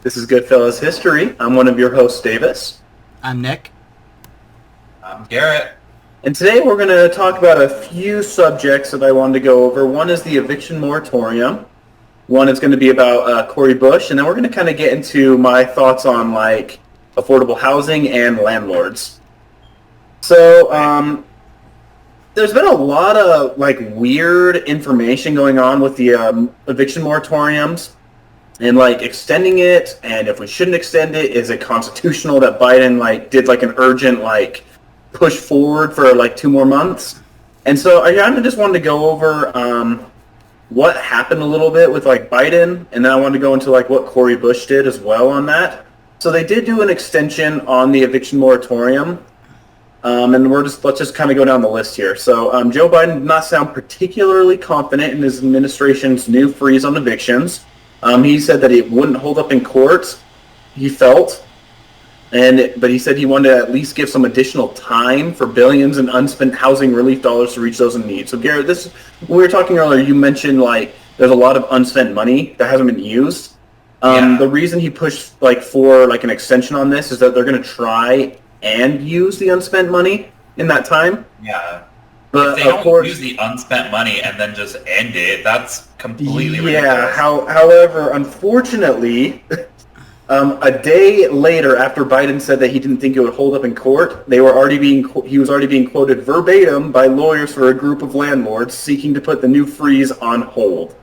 This is Goodfellas History. I'm one of your hosts, Davis. I'm Nick. I'm Garrett. And today we're going to talk about a few subjects that I wanted to go over. One is the eviction moratorium. One is going to be about Cori Bush. And then we're going to kind of get into my thoughts on, affordable housing and landlords. So, there's been a lot of, weird information going on with the eviction moratoriums. And, extending it, and if we shouldn't extend it, is it constitutional that Biden, did, an urgent, push forward for, 2 more months? And so I kind of just wanted to go over what happened a little bit with, Biden, and then I wanted to go into, what Cori Bush did as well on that. So they did do an extension on the eviction moratorium, and let's just kind of go down the list here. So Joe Biden did not sound particularly confident in his administration's new freeze on evictions. He said that it wouldn't hold up in court, he felt, but he said he wanted to at least give some additional time for billions in unspent housing relief dollars to reach those in need. So Garrett, when we were talking earlier, you mentioned there's a lot of unspent money that hasn't been used. The reason he pushed for an extension on this is that they're going to try and use the unspent money in that time. Yeah. But if they don't use the unspent money and then just end it, that's completely ridiculous. Yeah, however, unfortunately, a day later after Biden said that he didn't think it would hold up in court, he was already being quoted verbatim by lawyers for a group of landlords seeking to put the new freeze on hold.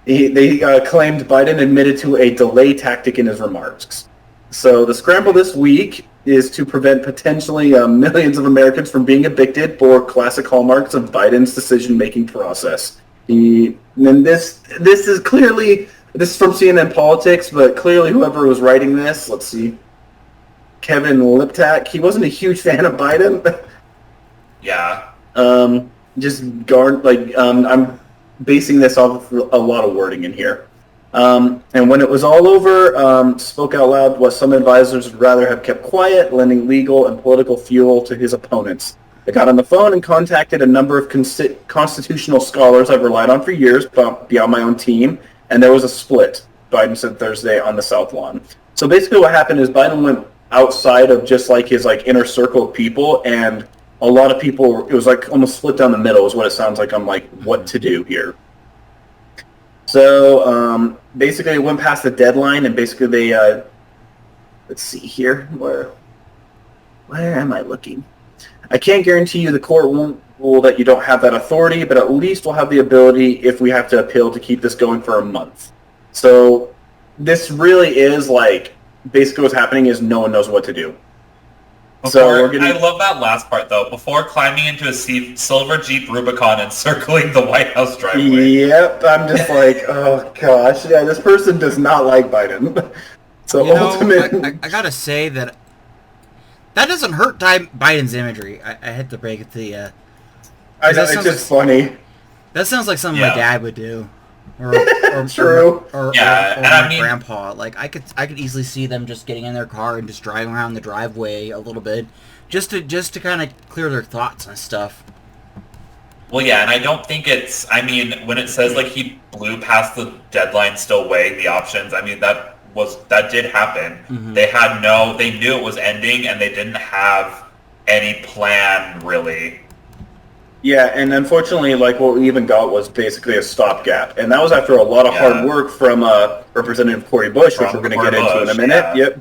They claimed Biden admitted to a delay tactic in his remarks. So the scramble this week is to prevent potentially millions of Americans from being evicted for classic hallmarks of Biden's decision-making process. This is from CNN Politics, but clearly whoever was writing this, let's see, Kevin Liptak, he wasn't a huge fan of Biden. Yeah. I'm basing this off of a lot of wording in here. And when it was all over, spoke out loud what some advisors would rather have kept quiet, lending legal and political fuel to his opponents. They got on the phone and contacted a number of constitutional scholars I've relied on for years beyond my own team, and there was a split, Biden said Thursday on the South Lawn. So basically what happened is Biden went outside of just his inner circle of people, and a lot of people, it was almost split down the middle is what it sounds like on what to do here. So basically it went past the deadline, and basically they, let's see here, where am I looking? I can't guarantee you the court won't rule that you don't have that authority, but at least we'll have the ability, if we have to appeal, to keep this going for a month. So this really is basically what's happening is no one knows what to do. I love that last part, though. Before climbing into a silver Jeep Rubicon and circling the White House driveway. Yep, I'm just oh gosh, yeah, this person does not like Biden. So ultimately, I gotta say that doesn't hurt Biden's imagery. I had to break it to you. I know, it's just funny. That sounds like something my dad would do. Or True. Or my grandpa. I could easily see them just getting in their car and just driving around the driveway a little bit, just to kind of clear their thoughts and stuff. Well, yeah, and I don't think it's. I mean, when it says he blew past the deadline, still weighing the options. I mean, that did happen. Mm-hmm. They knew it was ending, and they didn't have any plan really. Yeah, and unfortunately, what we even got was basically a stopgap. And that was after a lot of hard work from Representative Cori Bush, which we're going to get into in a minute. Yeah. Yep.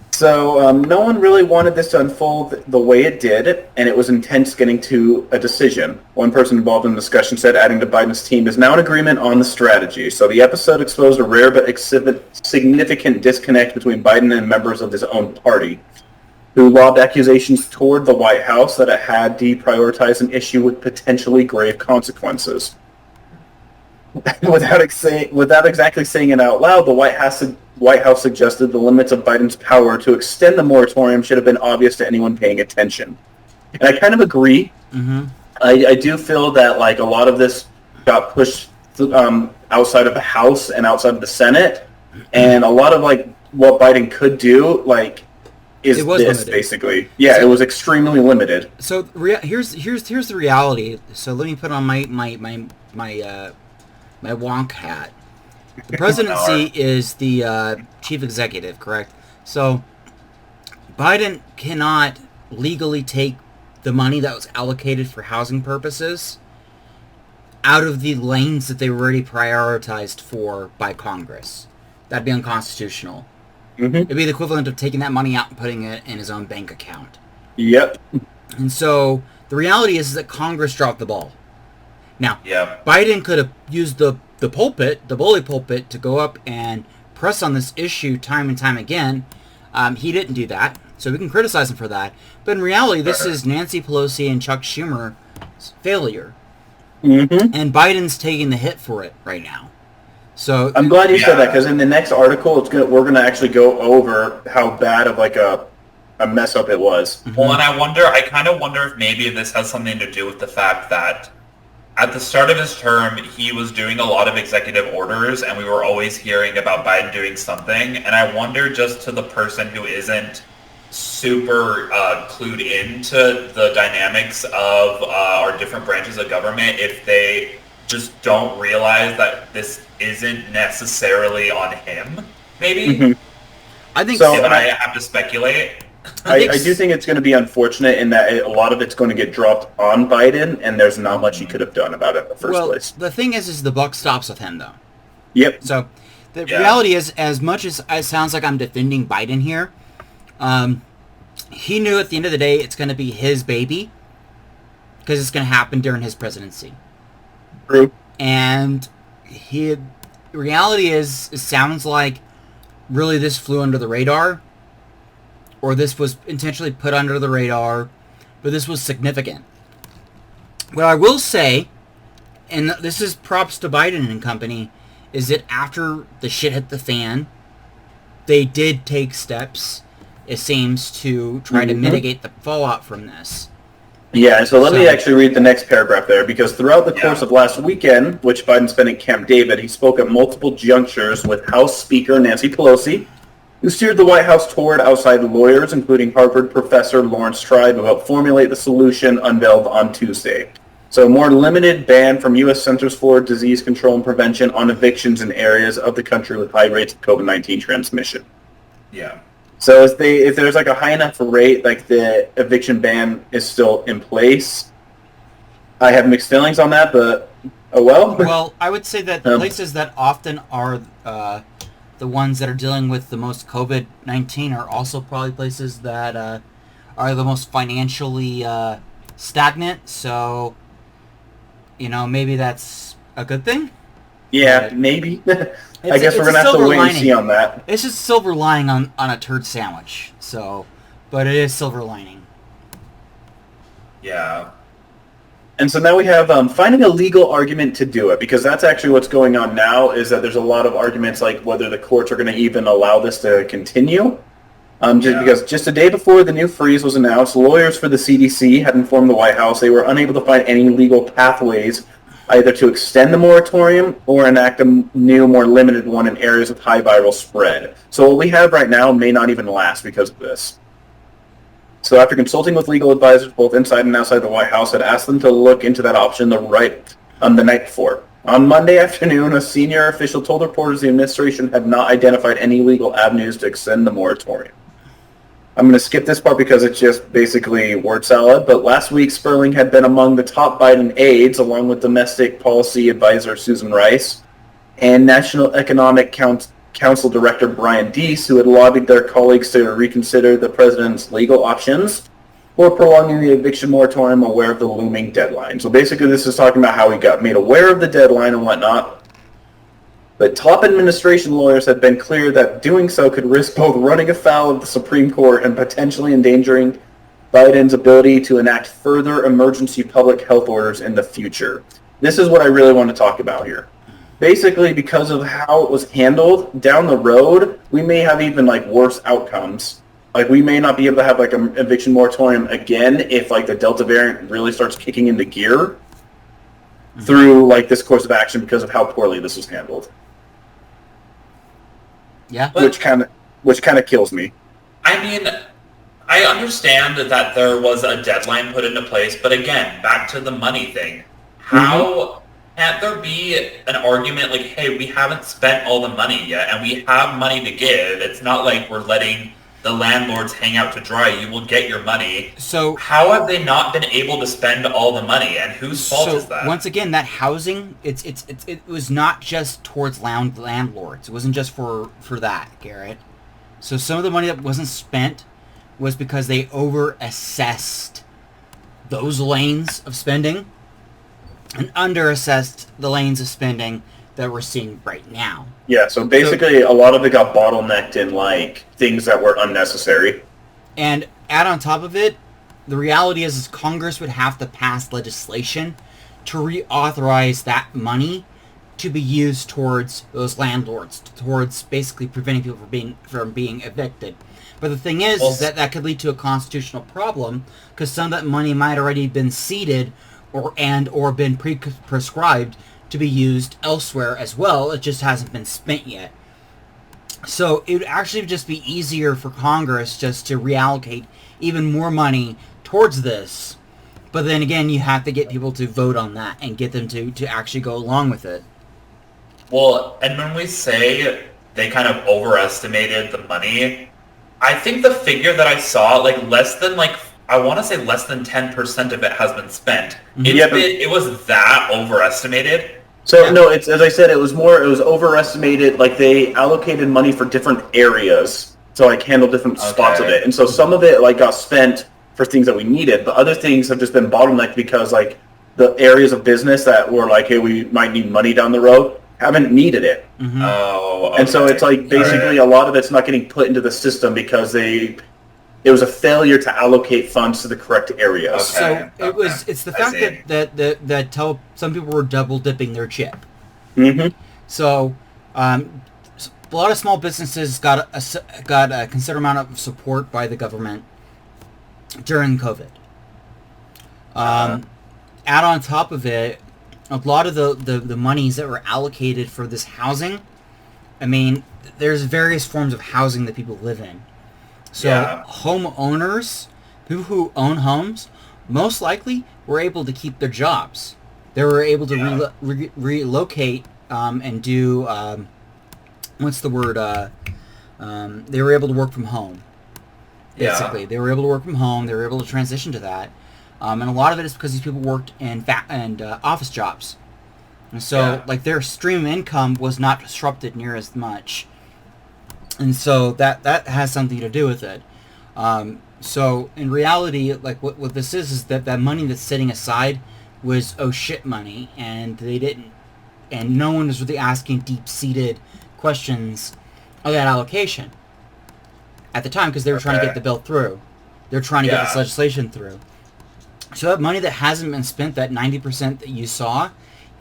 So no one really wanted this to unfold the way it did, and it was intense getting to a decision. One person involved in the discussion said adding to Biden's team is now in agreement on the strategy. So the episode exposed a rare but significant disconnect between Biden and members of his own party, who lobbed accusations toward the White House that it had deprioritized an issue with potentially grave consequences. Without exactly saying it out loud, the White House suggested the limits of Biden's power to extend the moratorium should have been obvious to anyone paying attention. And I kind of agree. Mm-hmm. I do feel that a lot of this got pushed outside of the House and outside of the Senate, and a lot of what Biden could do is this limited. Basically. Yeah, it was extremely limited. So here's the reality. So let me put on my wonk hat. The presidency is the chief executive, correct? So Biden cannot legally take the money that was allocated for housing purposes out of the lanes that they were already prioritized for by Congress. That'd be unconstitutional. Mm-hmm. It'd be the equivalent of taking that money out and putting it in his own bank account. Yep. And so the reality is that Congress dropped the ball. Now, Yep. Biden could have used the pulpit, the bully pulpit, to go up and press on this issue time and time again. He didn't do that, so we can criticize him for that. But in reality, this is Nancy Pelosi and Chuck Schumer's failure. Mm-hmm. And Biden's taking the hit for it right now. So I'm glad you said that, because in the next article, we're gonna actually go over how bad of like a mess up it was. Well, and I kind of wonder if maybe this has something to do with the fact that at the start of his term, he was doing a lot of executive orders, and we were always hearing about Biden doing something. And I wonder, just to the person who isn't super clued into the dynamics of our different branches of government, if they just don't realize that this isn't necessarily on him, maybe? Mm-hmm. I think So, If I have to speculate. I do think it's going to be unfortunate in that a lot of it's going to get dropped on Biden, and there's not much he could have done about it in the first place. The thing is the buck stops with him, though. Yep. So the reality is, as much as it sounds like I'm defending Biden here, he knew at the end of the day it's going to be his baby because it's going to happen during his presidency. True. And the reality is, it sounds like really this flew under the radar, or this was intentionally put under the radar, but this was significant. What I will say, and this is props to Biden and company, is that after the shit hit the fan, they did take steps, it seems, to try to mitigate the fallout from this. Yeah, so let me actually read the next paragraph there, because throughout the course of last weekend, which Biden spent in Camp David, he spoke at multiple junctures with House Speaker Nancy Pelosi, who steered the White House toward outside lawyers, including Harvard professor Lawrence Tribe, who helped formulate the solution unveiled on Tuesday. So a more limited ban from U.S. Centers for Disease Control and Prevention on evictions in areas of the country with high rates of COVID-19 transmission. Yeah. So if there's like a high enough rate, like the eviction ban is still in place. I have mixed feelings on that, but oh well. Well, I would say that the places that often are the ones that are dealing with the most COVID-19 are also probably places that are the most financially stagnant. So, maybe that's a good thing. Yeah, maybe. I guess we're going to have to wait and see on that. It's just silver lining on a turd sandwich. So, but it is silver lining. Yeah. And so now we have finding a legal argument to do it, because that's actually what's going on now, is that there's a lot of arguments like whether the courts are going to even allow this to continue. Because just a day before the new freeze was announced, lawyers for the CDC had informed the White House they were unable to find any legal pathways either to extend the moratorium or enact a new, more limited one in areas with high viral spread. So what we have right now may not even last because of this. So after consulting with legal advisors both inside and outside the White House, had asked them to look into that option the night before. On Monday afternoon, a senior official told reporters the administration had not identified any legal avenues to extend the moratorium. I'm going to skip this part because it's just basically word salad, but last week Sperling had been among the top Biden aides, along with domestic policy advisor Susan Rice and National Economic Council Director Brian Deese, who had lobbied their colleagues to reconsider the president's legal options for prolonging the eviction moratorium, aware of the looming deadline. So basically this is talking about how he got made aware of the deadline and whatnot. But top administration lawyers had been clear that doing so could risk both running afoul of the Supreme Court and potentially endangering Biden's ability to enact further emergency public health orders in the future. This is what I really want to talk about here. Basically, because of how it was handled, down the road, we may have even worse outcomes. We may not be able to have an eviction moratorium again if the Delta variant really starts kicking into gear through this course of action because of how poorly this was handled. Yeah. Which kind of kills me. I mean, I understand that there was a deadline put into place, but again, back to the money thing. How can't there be an argument like, hey, we haven't spent all the money yet, and we have money to give. It's not like we're letting the landlords hang out to dry. You will get your money. So how have they not been able to spend all the money, and whose fault is that? Once again, that housing, it was not just towards landlords. It wasn't just for that, Garrett. So some of the money that wasn't spent was because they over-assessed those lanes of spending and under-assessed the lanes of spending that we're seeing right now. Yeah, so basically a lot of it got bottlenecked in, like, things that were unnecessary. And add on top of it, the reality is Congress would have to pass legislation to reauthorize that money to be used towards those landlords, towards basically preventing people from being evicted. But the thing is that could lead to a constitutional problem, because some of that money might already been ceded or been prescribed to be used elsewhere as well. It just hasn't been spent yet. So it would actually just be easier for Congress just to reallocate even more money towards this. But then again, you have to get people to vote on that and get them to actually go along with it. Well, and when we say they kind of overestimated the money, I think the figure that I saw, I want to say less than 10% of it has been spent. Mm-hmm. It was that overestimated. So, no, it's, as I said, it was overestimated. Like, they allocated money for different areas to, like, handle different spots of it. And so some of it, like, got spent for things that we needed, but other things have just been bottlenecked because, like, the areas of business that were like, hey, we might need money down the road, haven't needed it. Mm-hmm. Oh, okay. And so it's like basically a lot of it's not getting put into the system because it was a failure to allocate funds to the correct areas. Okay. So it's the fact that some people were double dipping their chip. Mm-hmm. So a lot of small businesses got a considerable amount of support by the government during COVID. Add on top of it, a lot of the monies that were allocated for this housing, I mean, there's various forms of housing that people live in. So homeowners, people who own homes, most likely were able to keep their jobs. They were able to relocate and do, what's the word? They were able to work from home. Basically, they were able to work from home. They were able to transition to that. And a lot of it is because these people worked in office jobs. And so, like, their stream of income was not disrupted near as much. And so that has something to do with it. So, in reality, like, what this is that money that's sitting aside was oh shit money, and they didn't, and no one was really asking deep-seated questions of that allocation at the time, because they were trying to get the bill through. They're trying to get this legislation through. So that money that hasn't been spent, that 90% that you saw,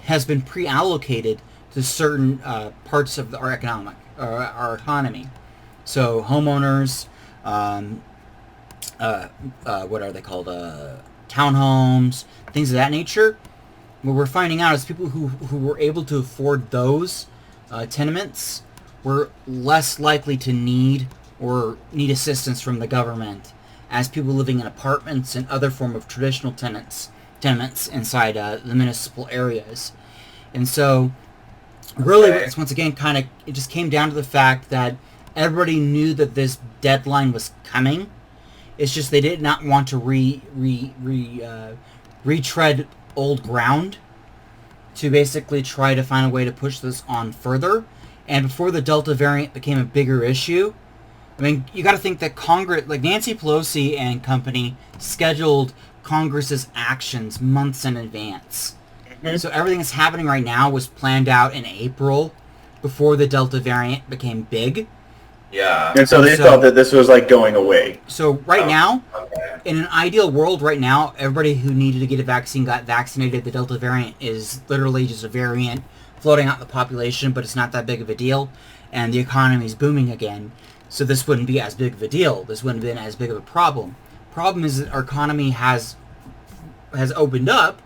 has been pre-allocated to certain parts of our economy. So homeowners, what are they called? Townhomes, things of that nature. What we're finding out is people who were able to afford those tenements were less likely to need assistance from the government as people living in apartments and other form of traditional tenements inside the municipal areas. And so, really, it's once again it just came down to the fact that everybody knew that this deadline was coming. It's just they did not want to retread old ground to basically try to find a way to push this on further. And before the Delta variant became a bigger issue, I mean, you got to think that Congress, like Nancy Pelosi and company, scheduled Congress's actions months in advance. Mm-hmm. So everything that's happening right now was planned out in April, before the Delta variant became big. Yeah. And so they thought that this was like going away. So now, in an ideal world right now, everybody who needed to get a vaccine got vaccinated. The Delta variant is literally just a variant floating out in the population, but it's not that big of a deal. And the economy is booming again. So this wouldn't be as big of a deal. This wouldn't have been as big of a problem. Problem is that our economy has opened up,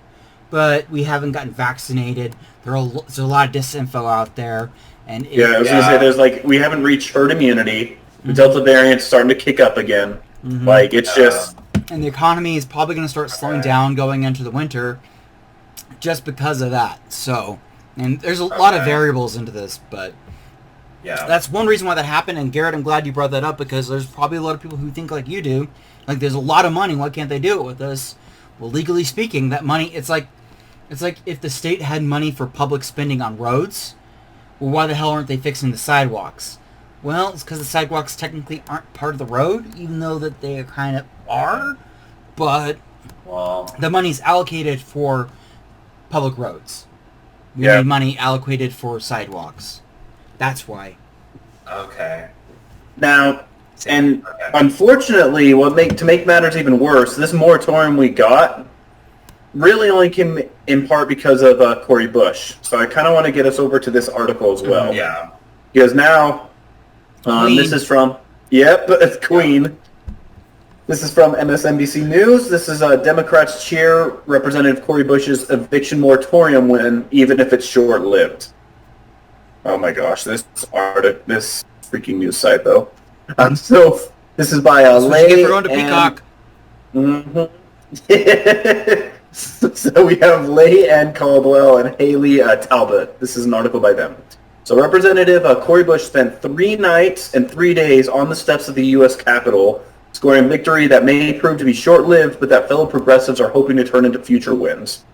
but we haven't gotten vaccinated. There's a lot of disinfo out there. And I was going to say, we haven't reached herd immunity. The Delta variant's starting to kick up again. Mm-hmm. Like, it's just... And the economy is probably going to start slowing down going into the winter. just because of that. So, and there's a lot of variables into this, but Yeah. that's one reason why that happened. And Garrett, I'm glad you brought that up because there's probably a lot of people who think like you do. Like, there's a lot of money. Why can't they do it with us? Well, legally speaking, that money, it's like if the state had money for public spending on roads, well, why the hell aren't they fixing the sidewalks? Well, it's because the sidewalks technically aren't part of the road, even though that they kind of are. But the money's allocated for public roads. We need money allocated for sidewalks. That's why. Okay. Now, and unfortunately, to make matters even worse, this moratorium we got really only came in part because of Cori Bush. So I kind of want to get us over to this article as well. Yeah. Because now, this is from, Queen. This is from MSNBC News. This is Democrats cheer Representative Cori Bush's eviction moratorium win, even if it's short-lived. Oh my gosh, this freaking news site though. So this is by Lay and... So we have Lay and Caldwell and Haley Talbot. This is an article by them. So Representative Cori Bush spent 3 nights and 3 days on the steps of the U.S. Capitol, scoring a victory that may prove to be short-lived, but that fellow progressives are hoping to turn into future wins.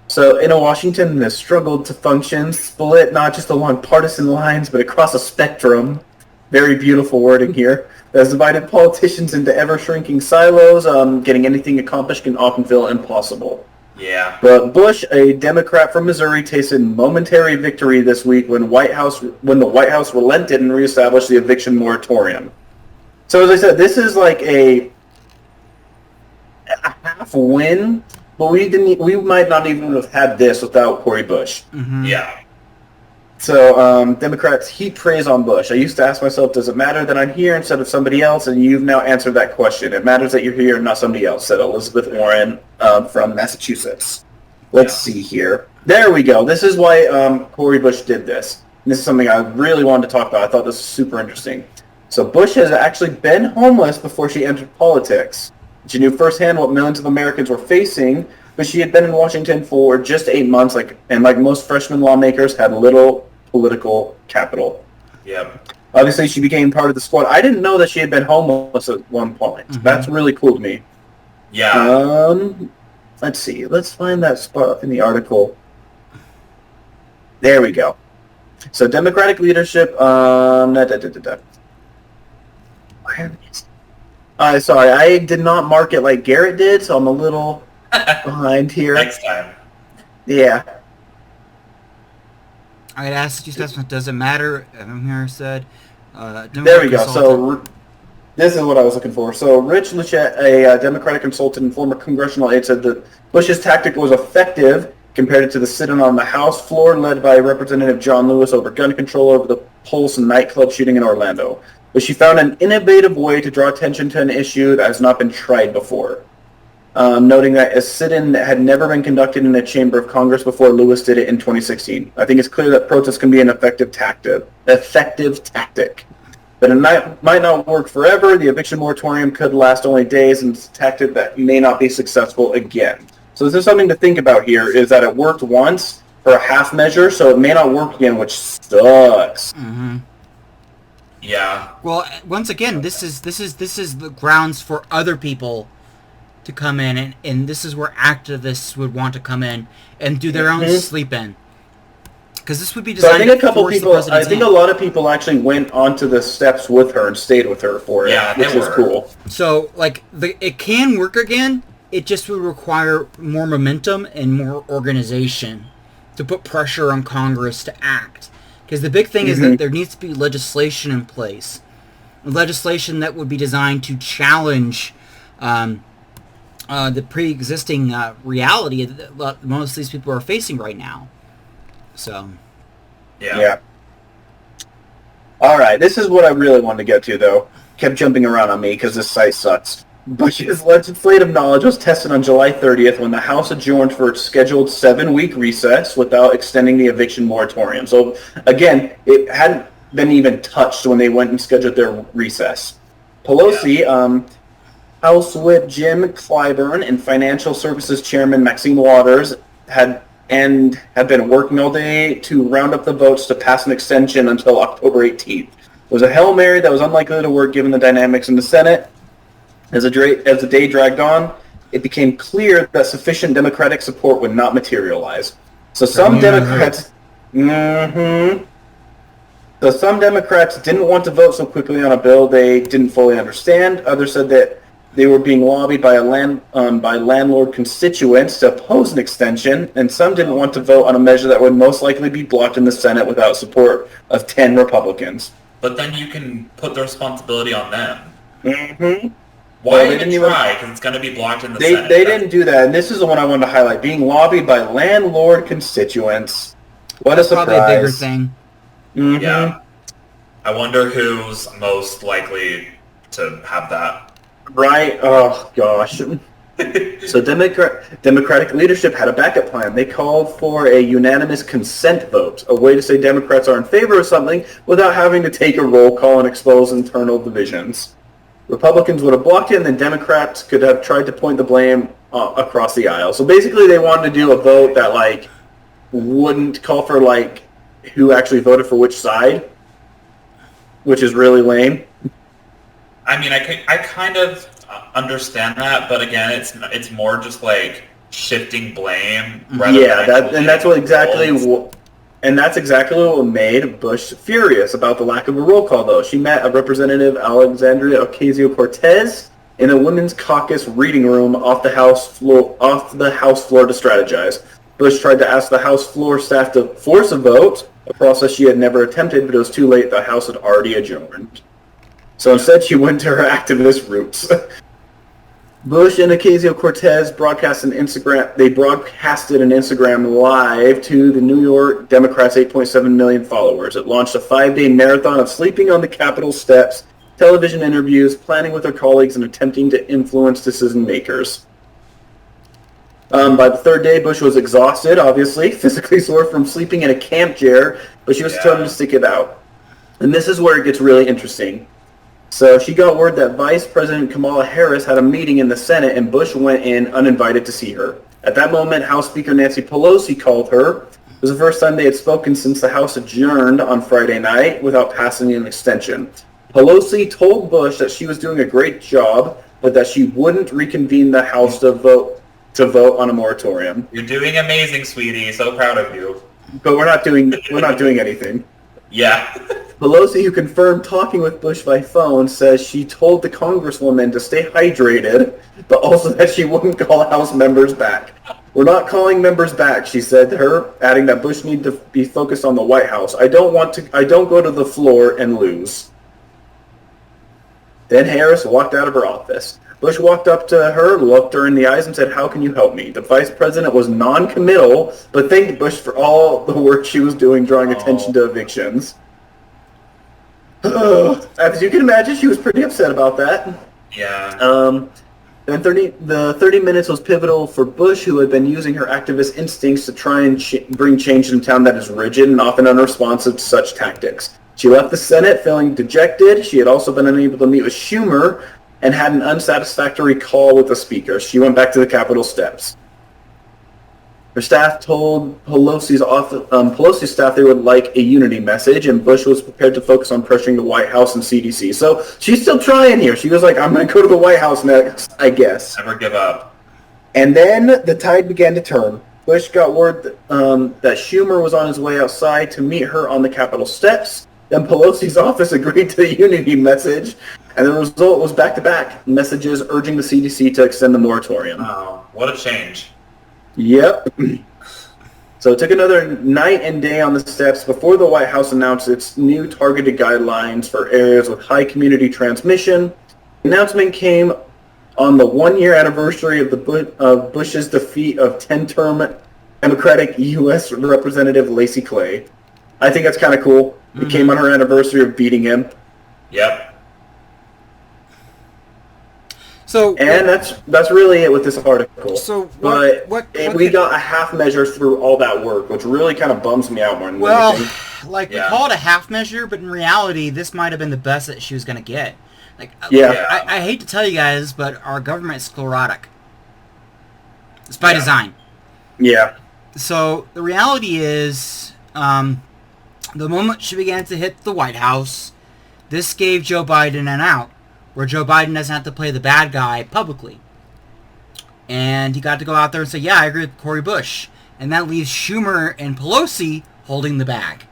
So in a Washington has struggled to function, split not just along partisan lines, but across a spectrum. Very beautiful wording here. That has divided politicians into ever-shrinking silos. Getting anything accomplished can often feel impossible. Yeah. But Bush, a Democrat from Missouri, tasted momentary victory this week when the White House relented and reestablished the eviction moratorium. So as I said, this is like a half win. But we might not even have had this without Cori Bush. Mm-hmm. Yeah. So Democrats heap praise on Bush. I used to ask myself, does it matter that I'm here instead of somebody else? And you've now answered that question. It matters that you're here and not somebody else, said Elizabeth Warren from Massachusetts. Let's see here. There we go. This is why Cori Bush did this. And this is something I really wanted to talk about. I thought this was super interesting. So Bush has actually been homeless before she entered politics. She knew firsthand what millions of Americans were facing, but she had been in Washington for just 8 months, like most freshman lawmakers, had little political capital. Yep. Obviously, she became part of the squad. I didn't know that she had been homeless at one point. Mm-hmm. That's really cool to me. Yeah. Let's see. Let's find that spot in the article. There we go. So Democratic leadership. Where is it? Sorry, I did not mark it like Garrett did, so I'm a little behind here. Next time. Yeah. I had asked you, does it matter? Here said. There we go. So this is what I was looking for. So Rich Luchette, a Democratic consultant and former congressional aide, said that Bush's tactic was effective compared it to the sit-in on the House floor led by Representative John Lewis over gun control over the Pulse nightclub shooting in Orlando. But she found an innovative way to draw attention to an issue that has not been tried before. Noting that a sit-in had never been conducted in a chamber of Congress before Lewis did it in 2016. I think it's clear that protests can be an effective tactic. But it might not work forever. The eviction moratorium could last only days, and it's a tactic that may not be successful again. So this is something to think about here, is that it worked once for a half measure, so it may not work again, which sucks. Mm-hmm. Yeah. Well, once again, this is the grounds for other people to come in, and this is where activists would want to come in and do their own sleep-in. Because this would be designed I think a lot of people actually went onto the steps with her and stayed with her for it, which is cool. So, it can work again. It just would require more momentum and more organization to put pressure on Congress to act. Because the big thing is that there needs to be legislation in place. Legislation that would be designed to challenge the pre-existing reality that most of these people are facing right now. So. Yeah. All right, this is what I really wanted to get to, though. Kept jumping around on me because this site sucks. Bush's legislative knowledge was tested on July 30th when the House adjourned for its scheduled 7-week recess without extending the eviction moratorium. So, again, it hadn't been even touched when they went and scheduled their recess. Pelosi, House Whip Jim Clyburn, and Financial Services Chairman Maxine Waters had been working all day to round up the votes to pass an extension until October 18th. It was a Hail Mary that was unlikely to work given the dynamics in the Senate. As the day dragged on, it became clear that sufficient Democratic support would not materialize. So some Democrats... So some Democrats didn't want to vote so quickly on a bill they didn't fully understand. Others said that they were being lobbied by by landlord constituents to oppose an extension, and some didn't want to vote on a measure that would most likely be blocked in the Senate without support of 10 Republicans. But then you can put the responsibility on them. Mm-hmm. Why even try? Because it's going to be blocked in the Senate. They didn't do that, and this is the one I wanted to highlight. Being lobbied by landlord constituents. What a surprise. Probably a bigger thing. Mm-hmm. Yeah. I wonder who's most likely to have that. Right? Oh, gosh. So Democratic leadership had a backup plan. They called for a unanimous consent vote, a way to say Democrats are in favor of something without having to take a roll call and expose internal divisions. Republicans would have blocked it, and then Democrats could have tried to point the blame across the aisle. So basically they wanted to do a vote that, like, wouldn't call for, like, who actually voted for which side, which is really lame. I mean, I kind of understand that, but again, it's more just like shifting blame. That's exactly what made Bush furious about the lack of a roll call. Though she met a Representative Alexandria Ocasio-Cortez in a women's caucus reading room off the House floor to strategize. Bush tried to ask the House floor staff to force a vote, a process she had never attempted, but it was too late. The House had already adjourned. So instead, she went to her activist roots. Bush and Ocasio-Cortez broadcasted an Instagram live to the New York Democrats' 8.7 million followers. It launched a 5-day marathon of sleeping on the Capitol steps, television interviews, planning with her colleagues, and attempting to influence decision makers. By the third day, Bush was exhausted, obviously, physically sore from sleeping in a camp chair, but she was determined to stick it out. And this is where it gets really interesting. So she got word that Vice President Kamala Harris had a meeting in the Senate, and Bush went in uninvited to see her. At that moment, House Speaker Nancy Pelosi called her. It was the first time they had spoken since the House adjourned on Friday night without passing an extension. Pelosi told Bush that she was doing a great job, but that she wouldn't reconvene the House to vote on a moratorium. You're doing amazing, sweetie. So proud of you. But we're not doing anything. Yeah. Pelosi, who confirmed talking with Bush by phone, says she told the Congresswoman to stay hydrated, but also that she wouldn't call House members back. We're not calling members back, she said to her, adding that Bush needed to be focused on the White House. I don't go to the floor and lose. Then Harris walked out of her office. Bush walked up to her, looked her in the eyes, and said, "How can you help me?" The vice president was non-committal, but thanked Bush for all the work she was doing, drawing attention to evictions. As you can imagine, she was pretty upset about that. Yeah. Then the 30 minutes was pivotal for Bush, who had been using her activist instincts to try and bring change in a town that is rigid and often unresponsive to such tactics. She left the Senate feeling dejected. She had also been unable to meet with Schumer and had an unsatisfactory call with the speaker. She went back to the Capitol steps. Her staff told Pelosi's staff they would like a unity message, and Bush was prepared to focus on pressuring the White House and CDC. So she's still trying here. She was like, I'm going to go to the White House next, I guess. Never give up. And then the tide began to turn. Bush got word that Schumer was on his way outside to meet her on the Capitol steps. Then Pelosi's office agreed to the unity message, and the result was back-to-back messages urging the CDC to extend the moratorium. Oh, what a change. Yep. So it took another night and day on the steps before the White House announced its new targeted guidelines for areas with high community transmission. The announcement came on the one-year anniversary of Bush's defeat of 10-term Democratic U.S. Representative Lacey Clay. I think that's kind of cool. Mm-hmm. It came on her anniversary of beating him. Yep. So, and that's really it with this article. So, we got a half measure through all that work, which really kind of bums me out more than anything. We call it a half measure, but in reality, this might have been the best that she was going to get. I hate to tell you guys, but our government is sclerotic. It's by design. Yeah. So the reality is, the moment she began to hit the White House, this gave Joe Biden an out, where Joe Biden doesn't have to play the bad guy publicly. And he got to go out there and say, yeah, I agree with Cori Bush. And that leaves Schumer and Pelosi holding the bag.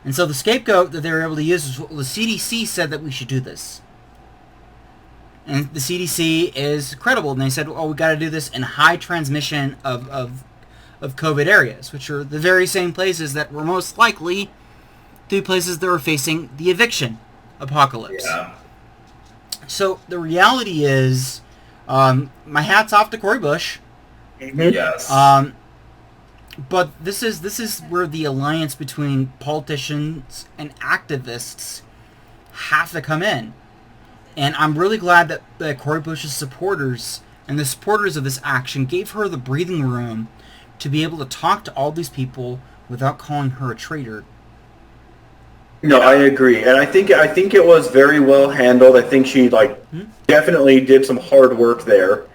And so the scapegoat that they were able to use was, well, the CDC said that we should do this. And the CDC is credible. And they said, oh, we got to do this in high transmission of COVID areas, which are the very same places that were most likely the places that were facing the eviction apocalypse. Yeah. So the reality is, my hat's off to Cori Bush. Yes. But this is where the alliance between politicians and activists have to come in. And I'm really glad that Cori Bush's supporters and the supporters of this action gave her the breathing room to be able to talk to all these people without calling her a traitor. No, I agree, and I think it was very well handled. I think she definitely did some hard work there.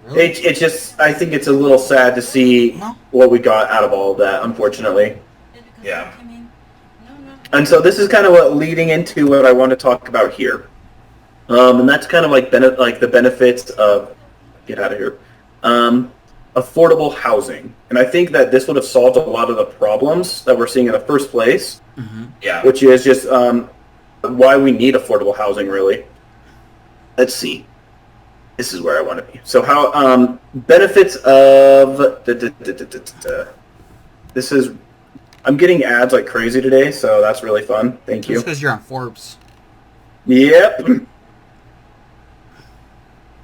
Really? It's just, I think it's a little sad to see what we got out of all of that, unfortunately. Yeah. And so this is kind of what leading into what I want to talk about here, and that's kind of like the benefits of affordable housing. And I think that this would have solved a lot of the problems that we're seeing in the first place. Mm-hmm. Yeah. Which is just why we need affordable housing, really. Let's see. This is where I want to be. So how benefits of this is. I'm getting ads like crazy today, so that's really fun. Thank you. That's because you're on Forbes. Yep.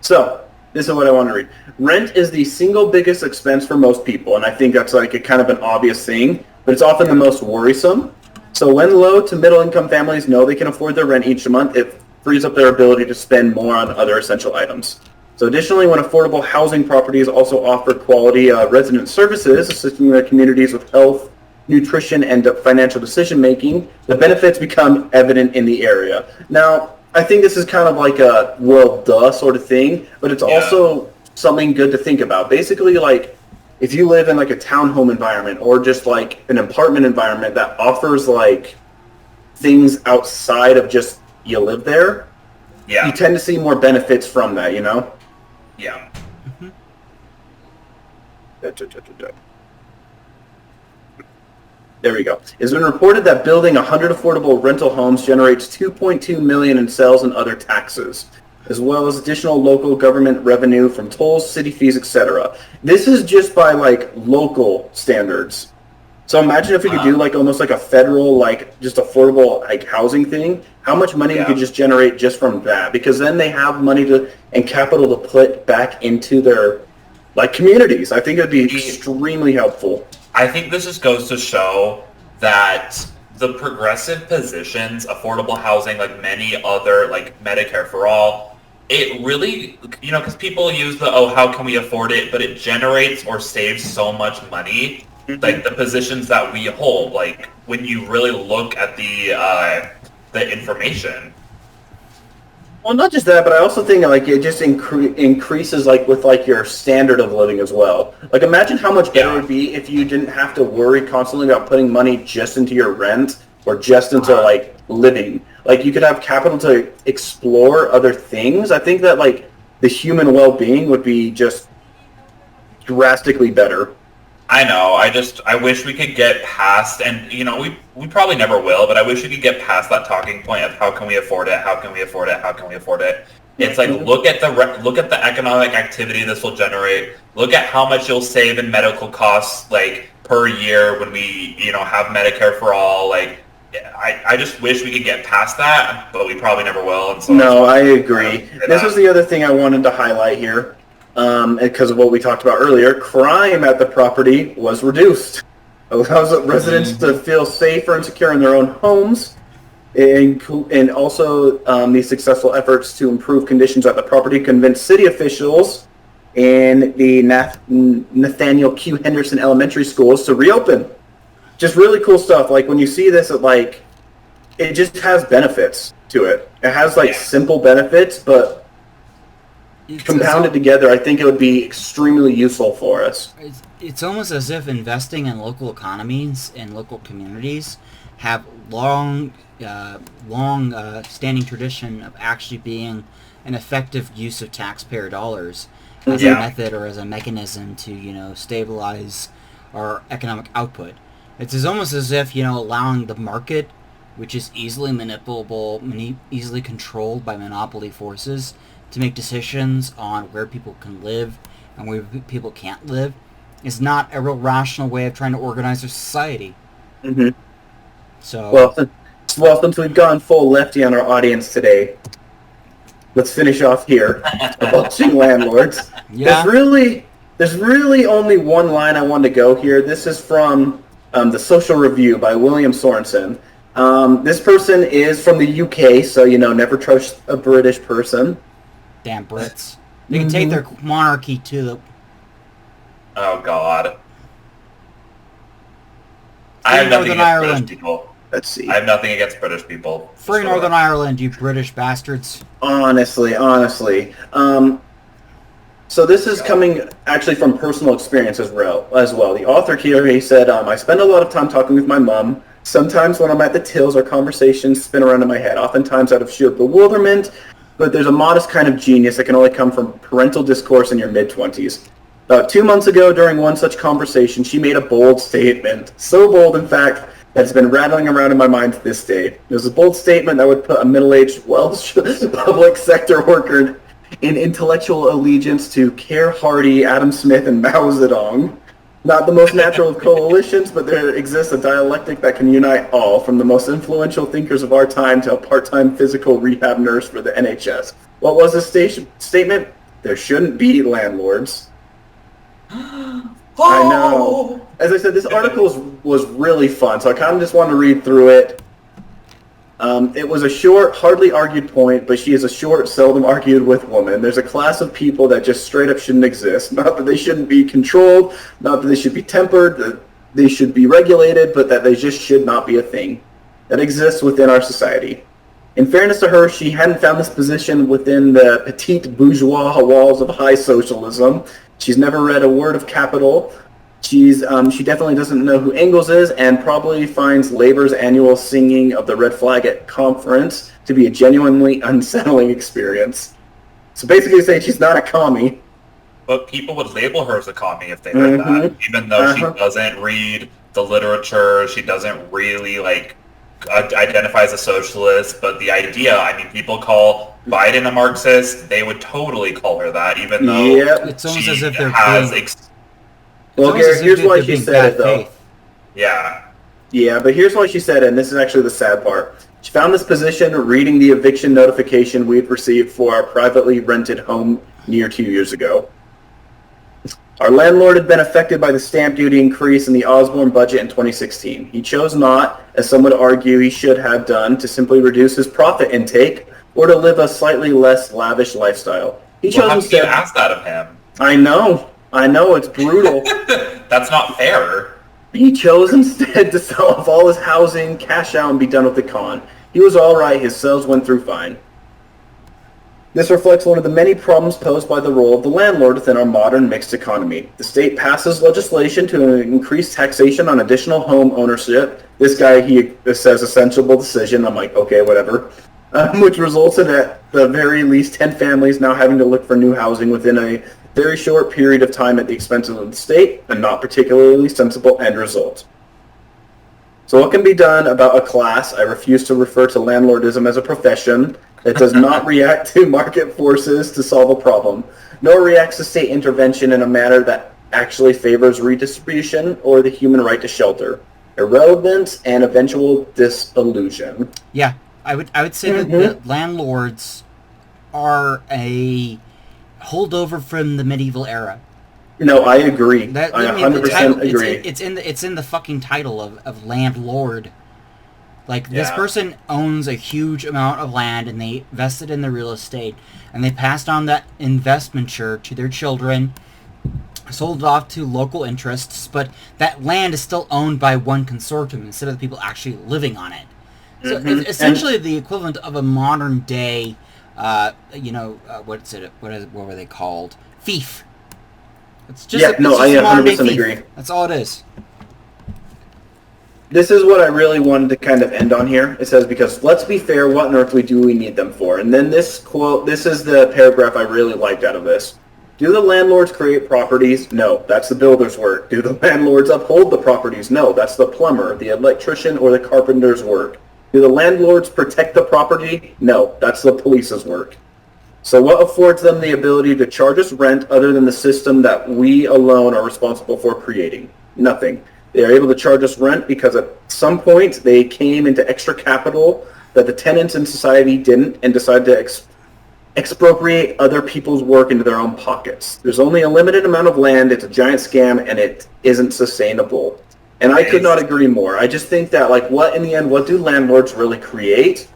So this is what I want to read. Rent is the single biggest expense for most people, and I think that's like a kind of an obvious thing, but it's often the most worrisome. So when low to middle income families know they can afford their rent each month, it frees up their ability to spend more on other essential items. So additionally, when affordable housing properties also offer quality resident services, assisting their communities with health, nutrition, and financial decision making, the benefits become evident in the area. Now, I think this is kind of like a well duh sort of thing, but it's also something good to think about. Basically, like if you live in like a townhome environment or just like an apartment environment that offers like things outside of just you live there, you tend to see more benefits from that, you know? Yeah. Mm-hmm. There we go. It's been reported that building 100 affordable rental homes generates $2.2 million in sales and other taxes, as well as additional local government revenue from tolls, city fees, etc. This is just by like local standards. So imagine if we could do like almost like a federal like just affordable like housing thing. How much money we could just generate just from that? Because then they have money to and capital to put back into their like communities. I think it would be extremely helpful. I think this just goes to show that the progressive positions, affordable housing, like many other, like Medicare for all, it really, you know, because people use the, oh, how can we afford it? But it generates or saves so much money. Like the positions that we hold, like when you really look at the information. Well, not just that, but I also think like it just increases like with like your standard of living as well. Like imagine how much better it would be if you didn't have to worry constantly about putting money just into your rent or just into like living. Like you could have capital to explore other things. I think that like the human well-being would be just drastically better. I know. I wish we could get past, and you know, we probably never will, but I wish we could get past that talking point of how can we afford it? How can we afford it? How can we afford it? It's like look at the economic activity this will generate. Look at how much you'll save in medical costs like per year when we, you know, have Medicare for all. Like I just wish we could get past that, but we probably never will. And so no, I agree. This was the other thing I wanted to highlight here. Because of what we talked about earlier, crime at the property was reduced. It allows residents to feel safer and secure in their own homes, and also these successful efforts to improve conditions at the property convinced city officials in the Nathaniel Q. Henderson Elementary Schools to reopen. Just really cool stuff. Like when you see this, it just has benefits to it. It has like simple benefits, but compounded together, I think it would be extremely useful for us. it's almost as if investing in local economies and local communities have long standing tradition of actually being an effective use of taxpayer dollars as a method or as a mechanism to stabilize our economic output. It's almost as if allowing the market, which is easily manipulable, easily controlled by monopoly forces, to make decisions on where people can live and where people can't live, is not a real rational way of trying to organize their society. Mm-hmm. So, well, since we've gone full lefty on our audience today, let's finish off here about landlords. yeah. There's really only one line I want to go here. This is from The Social Review by William Sorensen. This person is from the UK, so never trust a British person. Damn Brits. They can take their monarchy to the... Oh, God. I have nothing against British people. Let's see. I have nothing against British people. Free Northern Ireland, you British bastards. Honestly. So this is coming actually from personal experience as well. The author here, he said, I spend a lot of time talking with my mom. Sometimes when I'm at the tills, our conversations spin around in my head, oftentimes out of sheer bewilderment, but there's a modest kind of genius that can only come from parental discourse in your mid-20s. About 2 months ago, during one such conversation, she made a bold statement. So bold, in fact, that it's been rattling around in my mind to this day. It was a bold statement that would put a middle-aged Welsh public sector worker in intellectual allegiance to Kerr Hardy, Adam Smith, and Mao Zedong. Not the most natural of coalitions, but there exists a dialectic that can unite all, from the most influential thinkers of our time to a part-time physical rehab nurse for the NHS. What was the statement? There shouldn't be landlords. I know. As I said, this article was really fun, so I kind of just wanted to read through it. It was a short, hardly argued point, but she is a short, seldom argued with woman. There's a class of people that just straight up shouldn't exist. Not that they shouldn't be controlled, not that they should be tempered, that they should be regulated, but that they just should not be a thing that exists within our society. In fairness to her, she hadn't found this position within the petite bourgeois walls of high socialism. She's never read a word of capital. She definitely doesn't know who Engels is, and probably finds Labor's annual singing of the red flag at conference to be a genuinely unsettling experience. So basically saying she's not a commie. But people would label her as a commie if they heard that, even though she doesn't read the literature, she doesn't really, identify as a socialist, but the idea, people call Biden a Marxist, they would totally call her that, even though it's almost as if they're well, Garrett, here's why she said it, though. Yeah. Yeah, but here's why she said it, and this is actually the sad part. She found this position reading the eviction notification we'd received for our privately rented home near 2 years ago. Our landlord had been affected by the stamp duty increase in the Osborne budget in 2016. He chose not, as some would argue he should have done, to simply reduce his profit intake or to live a slightly less lavish lifestyle. He chose instead. How ask that of him? I know, it's brutal. That's not fair. He chose instead to sell off all his housing, cash out, and be done with the con. He was all right. His sales went through fine. This reflects one of the many problems posed by the role of the landlord within our modern mixed economy. The state passes legislation to increase taxation on additional home ownership. This guy, he says a sensible decision. I'm like, okay, whatever. Which results in, at the very least, 10 families now having to look for new housing within a very short period of time at the expense of the state, and not particularly sensible end result. So what can be done about a class? I refuse to refer to landlordism as a profession that does not react to market forces to solve a problem, nor reacts to state intervention in a manner that actually favors redistribution or the human right to shelter. Irrelevance and eventual disillusion. Yeah, I would say that the landlords are a holdover from the medieval era. No, I agree. I 100% agree. It's in the fucking title of landlord. This person owns a huge amount of land, and they invested in the real estate, and they passed on that investment to their children, sold it off to local interests, but that land is still owned by one consortium instead of the people actually living on it. So it's essentially the equivalent of a modern day, what were they called? Fief. It's just Yeah, no, I a modern day 100% thief. agree. That's all it is. I It's just a 100% agree. modern day thief. That's all it is. This is what I really wanted to kind of end on here. It says, because let's be fair, what on earth do we need them for? And then this quote, this is the paragraph I really liked out of this. Do the landlords create properties? No, that's the builder's work. Do the landlords uphold the properties? No, that's the plumber, the electrician, or the carpenter's work. Do the landlords protect the property? No, that's the police's work. So what affords them the ability to charge us rent other than the system that we alone are responsible for creating? Nothing. They are able to charge us rent because at some point they came into extra capital that the tenants in society didn't and decided to expropriate other people's work into their own pockets. There's only a limited amount of land, it's a giant scam, and it isn't sustainable. And I could not agree more. I just think that, like, what in the end, what do landlords really create?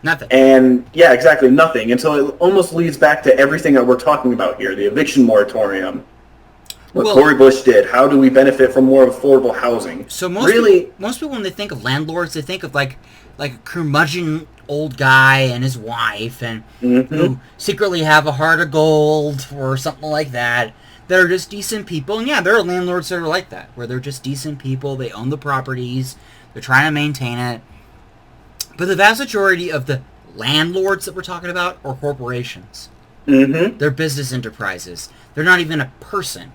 Nothing. And, yeah, exactly, nothing. And so it almost leads back to everything that we're talking about here, the eviction moratorium. What Cory Bush did. How do we benefit from more affordable housing? So most people, when they think of landlords, they think of like a curmudgeon old guy and his wife, and who secretly have a heart of gold or something like that. They're just decent people, and yeah, there are landlords that are like that, where they're just decent people. They own the properties. They're trying to maintain it. But the vast majority of the landlords that we're talking about are corporations. They're business enterprises. They're not even a person.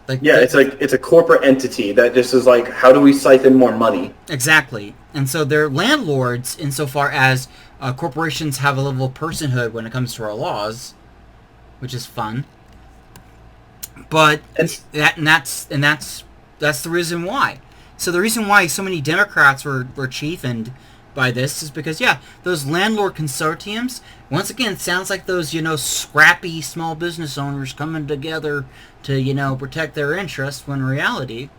It's a corporate entity that just is like, how do we siphon more money? Exactly. And so they're landlords insofar as corporations have a level of personhood when it comes to our laws, which is fun. But that's the reason why. So the reason why so many Democrats were chiefened by this is because, those landlord consortiums, once again, sounds like those, scrappy small business owners coming together to, protect their interests, when in reality,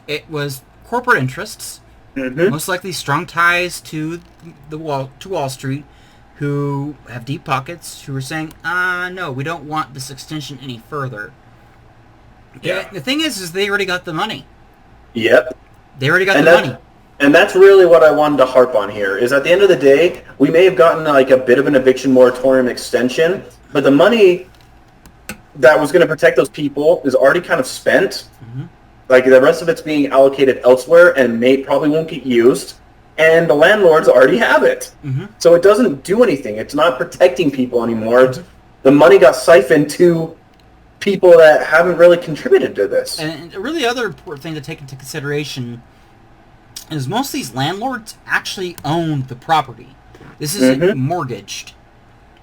it was corporate interests, most likely strong ties to Wall Street, who have deep pockets, who are saying, no, we don't want this extension any further. Yeah. The thing is they already got the money. Yep. They already got the money. And that's really what I wanted to harp on here, is at the end of the day, we may have gotten like a bit of an eviction moratorium extension, but the money that was going to protect those people is already kind of spent. Like, the rest of it's being allocated elsewhere and probably won't get used, and the landlords already have it. So it doesn't do anything. It's not protecting people anymore. The money got siphoned to people that haven't really contributed to this. And a really other important thing to take into consideration is most of these landlords actually own the property. This isn't mortgaged.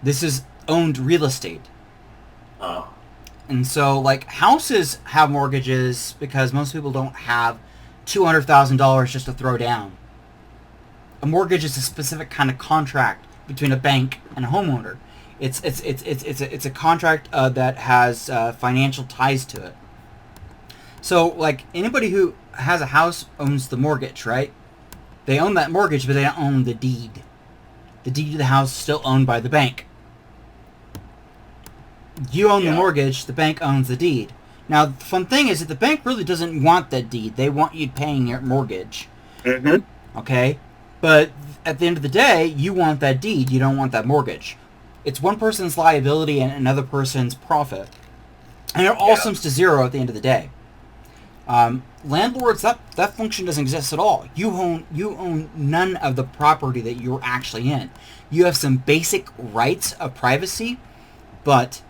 This is owned real estate. And so, like, houses have mortgages because most people don't have $200,000 just to throw down. A mortgage is a specific kind of contract between a bank and a homeowner. It's a contract that has financial ties to it. So, like, anybody who has a house owns the mortgage, right? They own that mortgage, but they don't own the deed. The deed to the house is still owned by the bank. You own the mortgage, the bank owns the deed. Now, the fun thing is that the bank really doesn't want that deed. They want you paying your mortgage. Okay? But at the end of the day, you want that deed. You don't want that mortgage. It's one person's liability and another person's profit. And it all sums to zero at the end of the day. Landlords, that function doesn't exist at all. You own none of the property that you're actually in. You have some basic rights of privacy, but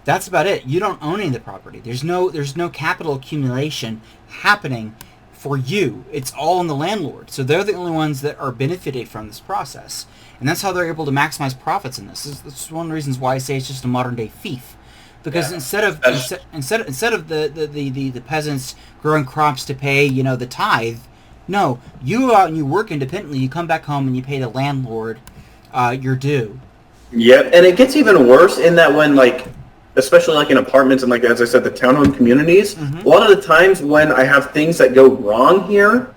that's about it. You don't own any of the property. There's no capital accumulation happening for you. It's all in the landlord. So they're the only ones that are benefited from this process. And that's how they're able to maximize profits in this. This is one of the reasons why I say it's just a modern day fief. Because instead of the peasants growing crops to pay, the tithe, no, you go out and you work independently. You come back home and you pay the landlord your due. Yep, and it gets even worse in that when, like, especially like in apartments and, like, as I said, the townhome communities, a lot of the times when I have things that go wrong here,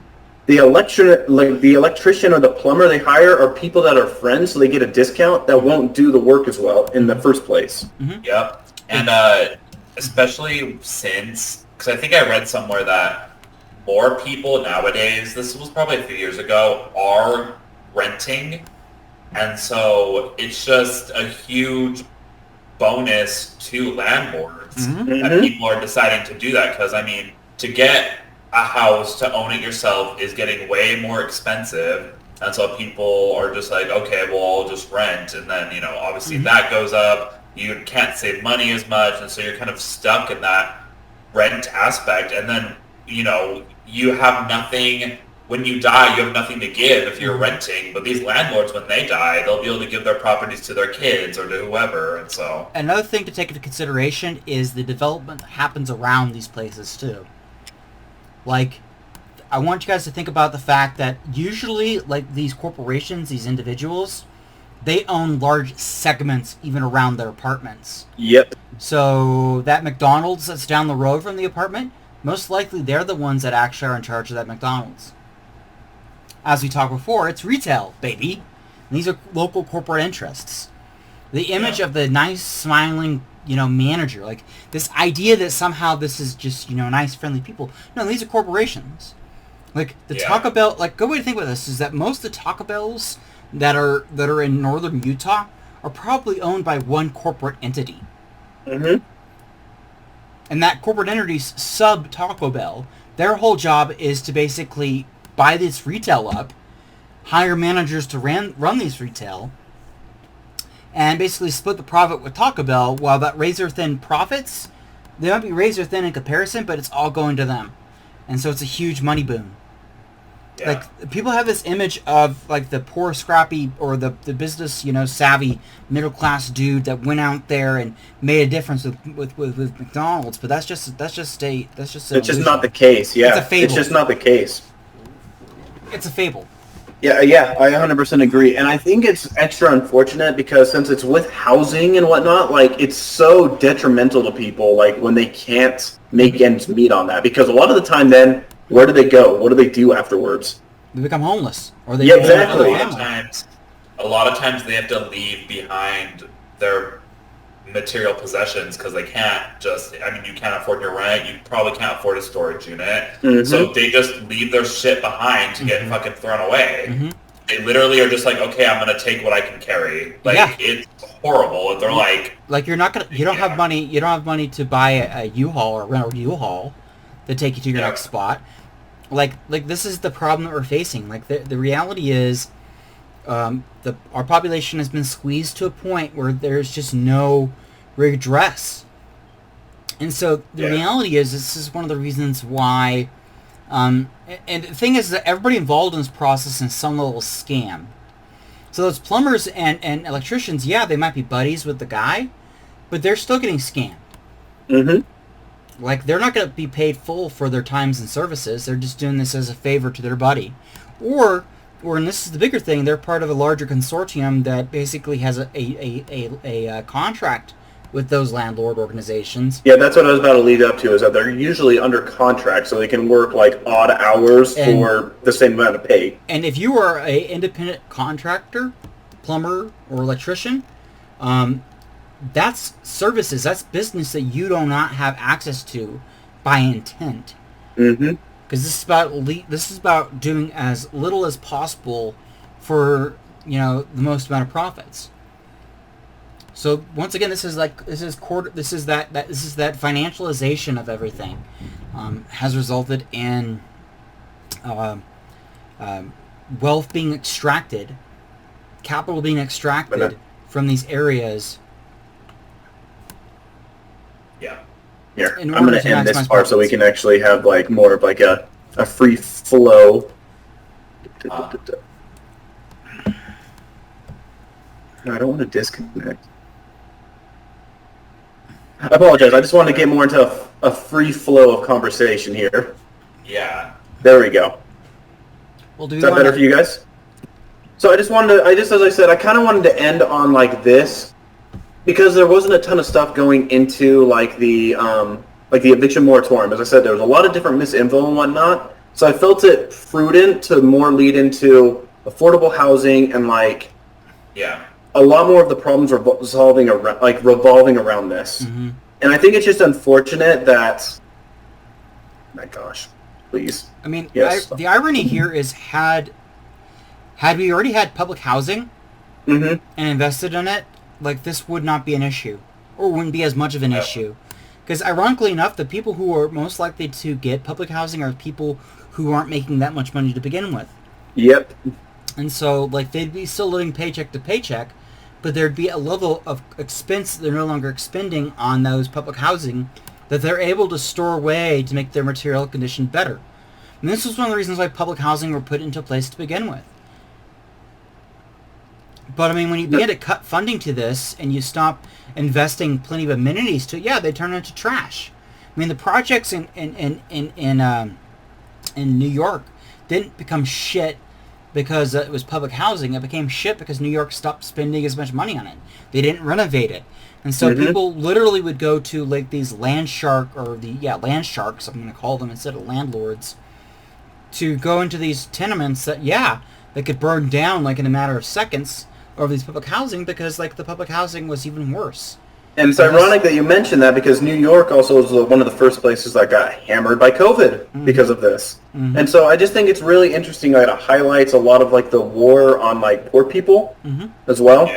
the electrician or the plumber they hire are people that are friends, so they get a discount that won't do the work as well in the first place. Yep. And especially since, because I think I read somewhere that more people nowadays, this was probably a few years ago, are renting. And so it's just a huge bonus to landlords that people are deciding to do that. Because, I mean, to get a house, to own it yourself, is getting way more expensive. And so people are just like, okay, well, I'll just rent. And then, you know, obviously that goes up. You can't save money as much. And so you're kind of stuck in that rent aspect. And then, you know, you have nothing. When you die, you have nothing to give if you're renting. But these landlords, when they die, they'll be able to give their properties to their kids or to whoever. And so another thing to take into consideration is the development that happens around these places too. Like, I want you guys to think about the fact that usually, like, these corporations, these individuals, they own large segments even around their apartments. Yep. So that McDonald's that's down the road from the apartment, most likely they're the ones that actually are in charge of that McDonald's. As we talked before, it's retail, baby. And these are local corporate interests. The image of the nice, smiling, you know, manager, like this idea that somehow this is just, you know, nice, friendly people. No, these are corporations. Like the Taco Bell, like, good way to think about this is that most of the Taco Bells that are in northern Utah are probably owned by one corporate entity. Mm-hmm. And that corporate entity's sub Taco Bell, their whole job is to basically buy this retail up, hire managers to run these retail, and basically split the profit with Taco Bell. While that razor-thin profits, they might be razor-thin in comparison, but it's all going to them. And so it's a huge money boom. Yeah. Like, people have this image of, like, the poor, scrappy, or the business, you know, savvy, middle-class dude that went out there and made a difference with McDonald's, but that's just It's just not the case, yeah. It's a fable. It's just not the case. It's a fable. Yeah, I 100% agree. And I think it's extra unfortunate because since it's with housing and whatnot, like, it's so detrimental to people, like, when they can't make ends meet on that. Because a lot of the time then, where do they go? What do they do afterwards? They become homeless. Or they exactly. A lot of times they have to leave behind their material possessions because they can't just, I mean, you can't afford your rent, you probably can't afford a storage unit, so they just leave their shit behind to get fucking thrown away. They literally are just like, okay, I'm gonna take what I can carry. Like, it's horrible. They're like you don't have money to buy a U-Haul or rent a U-Haul to take you to your next spot. Like this is the problem that we're facing. Like, the reality is, our population has been squeezed to a point where there's just no redress. And so the reality is, this is one of the reasons why, and the thing is that everybody involved in this process in some level scam. So those plumbers and electricians, they might be buddies with the guy, but they're still getting scammed. Like, they're not going to be paid full for their times and services. They're just doing this as a favor to their buddy. Or and this is the bigger thing, they're part of a larger consortium that basically has a contract with those landlord organizations. Yeah, that's what I was about to lead up to, is that they're usually under contract, so they can work, like, odd hours for the same amount of pay. And if you are an independent contractor, plumber, or electrician, that's services, that's business that you do not have access to by intent. Because this is about doing as little as possible for, you know, the most amount of profits. So once again, this is that financialization of everything has resulted in wealth being extracted, capital being extracted from these areas. Here, I'm going to end this part so we can actually have, like, more of, like, a free flow. No, I don't want to disconnect. I apologize. I just want to get more into a free flow of conversation here. Yeah. There we go. Well, is that better for you guys? So as I said, I kind of wanted to end on, like, this, because there wasn't a ton of stuff going into, like, the eviction moratorium. As I said, there was a lot of different misinfo and whatnot. So I felt it prudent to more lead into affordable housing and, like, a lot more of the problems revolving around this. And I think it's just unfortunate that. My gosh, please. I mean, the irony here is, had we already had public housing and invested in it, like, this would not be an issue, or wouldn't be as much of an issue. Because ironically enough, the people who are most likely to get public housing are people who aren't making that much money to begin with. Yep. And so, like, they'd be still living paycheck to paycheck, but there'd be a level of expense that they're no longer expending on those public housing that they're able to store away to make their material condition better. And this was one of the reasons why public housing were put into place to begin with. But, I mean, when you begin to cut funding to this and you stop investing plenty of amenities to it, yeah, they turn into trash. I mean, the projects in New York didn't become shit because it was public housing. It became shit because New York stopped spending as much money on it. They didn't renovate it. And so people literally would go to, like, these land sharks, I'm going to call them instead of landlords, to go into these tenements that, they could burn down, like, in a matter of seconds over these public housing because, like, the public housing was even worse. And it's ironic that you mentioned that because New York also was one of the first places that got hammered by COVID because of this. And so I just think it's really interesting that it highlights a lot of, like, the war on, like, poor people as well.